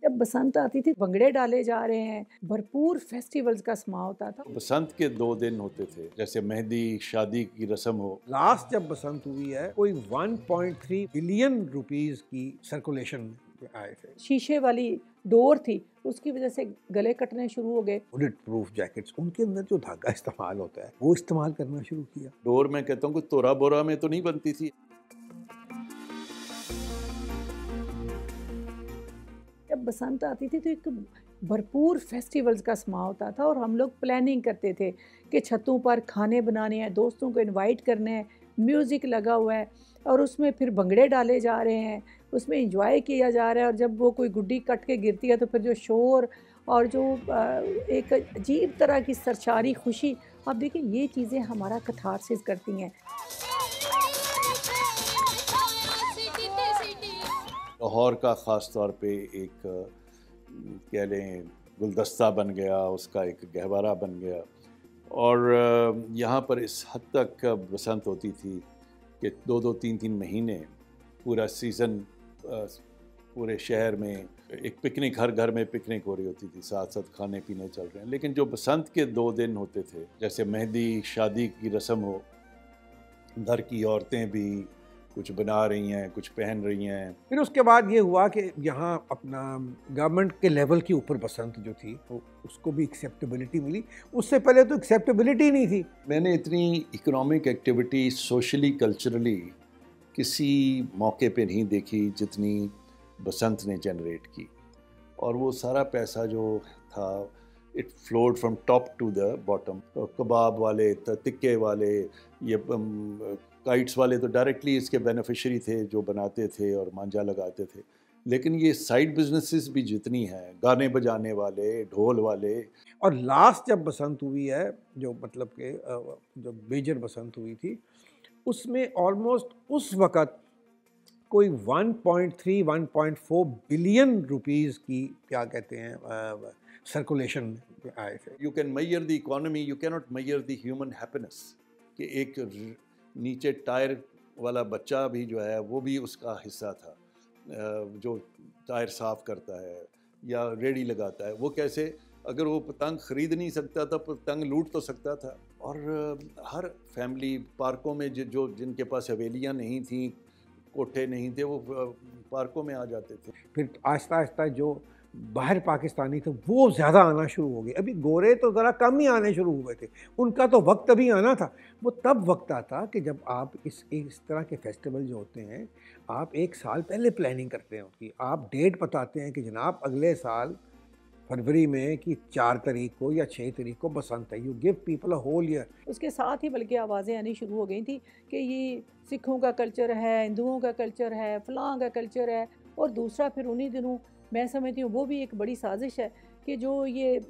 जब बसंत आती थी भंगड़े डाले जा रहे हैं, भरपूर फेस्टिवल्स का समा होता था। बसंत के 2 दिन होते थे, जैसे मेहंदी, शादी की रस्म हो। लास्ट जब बसंत हुई है कोई 1.3 बिलियन रुपीस की सर्कुलेशन आए थे। शीशे वाली डोर थी, उसकी वजह से गले कटने शुरू हो गए। बुलेट प्रूफ जैकेट्स, उनके अंदर जो धागा इस्तेमाल होता है वो इस्तेमाल करना शुरू किया। डोर मैं कहता हूँ कि तोरा बोरा में तो नहीं बनती थी। जब बसंत आती थी तो एक भरपूर फेस्टिवल्स का समा होता था और हम लोग प्लानिंग करते थे कि छतों पर खाने बनाने हैं, दोस्तों को इनवाइट करने हैं, म्यूज़िक लगा हुआ है और उसमें फिर भंगड़े डाले जा रहे हैं, उसमें इंजॉय किया जा रहा है। और जब वो कोई गुड्डी कट के गिरती है तो फिर जो शोर और जो एक अजीब तरह की सरशारी खुशी, आप देखिए ये चीज़ें हमारा कथारसिस करती हैं। लाहौर का ख़ास तौर पे एक कह लें गुलदस्ता बन गया, उसका एक गहवारा बन गया। और यहाँ पर इस हद तक बसंत होती थी कि 2-2 3-3 महीने पूरा सीज़न पूरे शहर में एक पिकनिक, हर घर में पिकनिक हो रही होती थी, साथ साथ खाने पीने चल रहे हैं। लेकिन जो बसंत के 2 दिन होते थे, जैसे मेहंदी, शादी की रस्म हो, घर की औरतें भी कुछ बना रही हैं, कुछ पहन रही हैं। फिर उसके बाद ये हुआ कि यहाँ अपना गवर्नमेंट के लेवल के ऊपर बसंत जो थी तो उसको भी एक्सेप्टेबिलिटी मिली। उससे पहले तो एक्सेप्टेबिलिटी नहीं थी। मैंने इतनी इकोनॉमिक एक्टिविटी सोशली कल्चरली किसी मौके पे नहीं देखी जितनी बसंत ने जनरेट की। और वो सारा पैसा जो था it flowed from top to the bottom. तो कबाब वाले, तिक्के वाले, ये काइट्स वाले तो डायरेक्टली इसके बेनिफिशियरी थे, जो बनाते थे और मांझा लगाते थे। लेकिन ये साइड बिजनेसेस भी जितनी हैं, गाने बजाने वाले, ढोल वाले। और लास्ट जब बसंत हुई है, जो मतलब कि जो मेजर बसंत हुई थी, उसमें ऑलमोस्ट उस वक़्त कोई 1.3-1.4 बिलियन रुपीस की क्या कहते हैं सर्कुलेशन आए थे। You can measure the economy, you can not measure the human happiness. कि एक नीचे टायर वाला बच्चा भी जो है वो भी उसका हिस्सा था, जो टायर साफ़ करता है या रेडी लगाता है। वो कैसे, अगर वो पतंग ख़रीद नहीं सकता था, पतंग लूट तो सकता था। और हर फैमिली पार्कों में जो जिनके पास हवेलियाँ नहीं थी, कोठे नहीं थे, वो पार्कों में आ जाते थे। फिर आहिस्ता आहिस्ता जो बाहर पाकिस्तानी थे वो ज़्यादा आना शुरू हो गए। अभी गोरे तो ज़रा कम ही आने शुरू हुए थे, उनका तो वक्त अभी आना था। वो तब वक्त आता कि जब आप इस तरह के फेस्टिवल जो होते हैं, आप एक साल पहले प्लानिंग करते हैं उनकी। आप डेट बताते हैं कि जनाब अगले साल फरवरी में कि 4 तारीख को या 6 तारीख को बसंत है। You give people a whole year. उसके साथ ही बल्कि आवाज़ें आनी शुरू हो गई थी कि ये सिखों का कल्चर है, हिंदुओं का कल्चर है, फ़लाँ का कल्चर है। और दूसरा फिर उन्हीं दिनों मैं समझती हूँ वो भी एक बड़ी साजिश है कि जो ये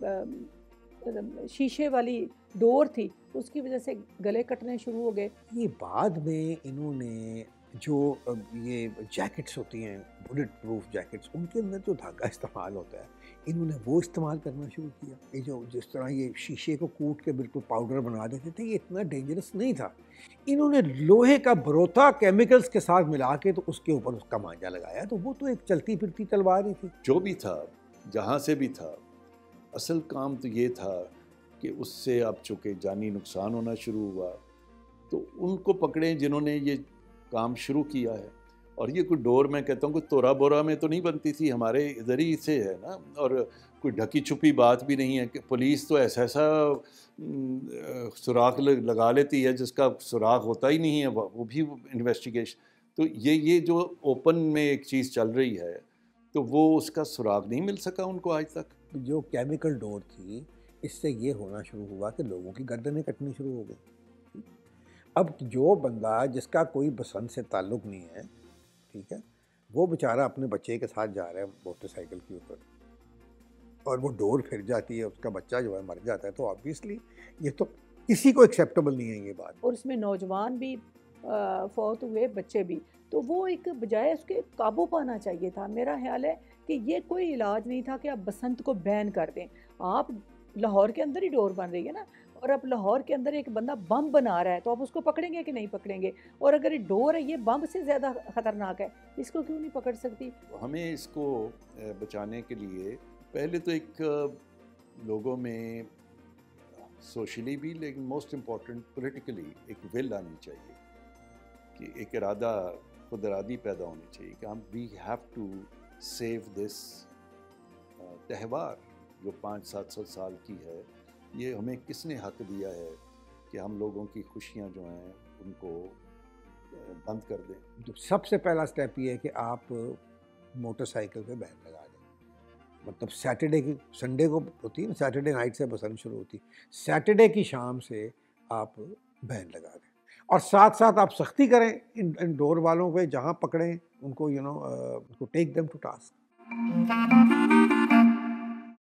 शीशे वाली डोर थी, उसकी वजह से गले कटने शुरू हो गए। ये बाद में इन्होंने जो ये जैकेट्स होती हैं, बुलेट प्रूफ जैकेट्स, उनके अंदर जो धागा इस्तेमाल होता है, इन्होंने वो इस्तेमाल करना शुरू किया। ये जो जिस तरह ये शीशे को कूट के बिल्कुल पाउडर बना देते थे, ये इतना डेंजरस नहीं था। इन्होंने लोहे का भरोथा केमिकल्स के साथ मिला के तो उसके ऊपर उसका मांझा लगाया, तो वो तो एक चलती फिरती तलवार ही थी। जो भी था, जहाँ से भी था, असल काम तो ये था कि उससे अब चूँकि जानी नुकसान होना शुरू हुआ, तो उनको पकड़ें जिन्होंने ये काम शुरू किया है। और ये कोई डोर, मैं कहता हूँ कि तोरा बोरा में तो नहीं बनती थी, हमारे इधर ही से है ना। और कोई ढकी छुपी बात भी नहीं है कि पुलिस तो ऐसा ऐसा सुराख लगा लेती है जिसका सुराख होता ही नहीं है, वो भी इन्वेस्टिगेशन। तो ये जो ओपन में एक चीज़ चल रही है, तो वो उसका सुराग नहीं मिल सका उनको आज तक। जो केमिकल डोर थी, इससे ये होना शुरू हुआ कि लोगों की गर्दनें कटनी शुरू हो गई। अब जो बंदा जिसका कोई बसंत से ताल्लुक़ नहीं है, ठीक है, वो बेचारा अपने बच्चे के साथ जा रहा है मोटरसाइकिल के ऊपर और वो डोर फिर जाती है, उसका बच्चा जो है मर जाता है, तो ऑब्वियसली ये तो किसी को एक्सेप्टेबल नहीं है ये बात। और इसमें नौजवान भी फौत हुए, बच्चे भी। तो वो एक बजाय उसके काबू पाना चाहिए था। मेरा ख्याल है कि ये कोई इलाज नहीं था कि आप बसंत को बैन कर दें। आप लाहौर के अंदर ही डोर बन रही है ना, और अब लाहौर के अंदर एक बंदा बम बना रहा है तो आप उसको पकड़ेंगे कि नहीं पकड़ेंगे? और अगर ये डोर है, ये बम से ज़्यादा ख़तरनाक है, इसको क्यों नहीं पकड़ सकती? हमें इसको बचाने के लिए पहले तो एक लोगों में सोशली भी, लेकिन मोस्ट इम्पॉर्टेंट पॉलिटिकली एक विल आनी चाहिए, कि एक इरादा, खुद इरादी पैदा होनी चाहिए कि हम we have to save this त्यौहार जो 500-700 साल की है। ये हमें किसने हक दिया है कि हम लोगों की खुशियाँ जो हैं उनको बंद कर दें? तो सबसे पहला स्टेप ये है कि आप मोटरसाइकिल पे बैन लगा दें। मतलब सैटरडे की, संडे को होती है ना, सैटरडे नाइट से बसंत शुरू होती है, सैटरडे की शाम से आप बैन लगा दें। और साथ साथ आप सख्ती करें इन डोर वालों पे, जहाँ पकड़ें उनको उनको टेक देम टू टास्क।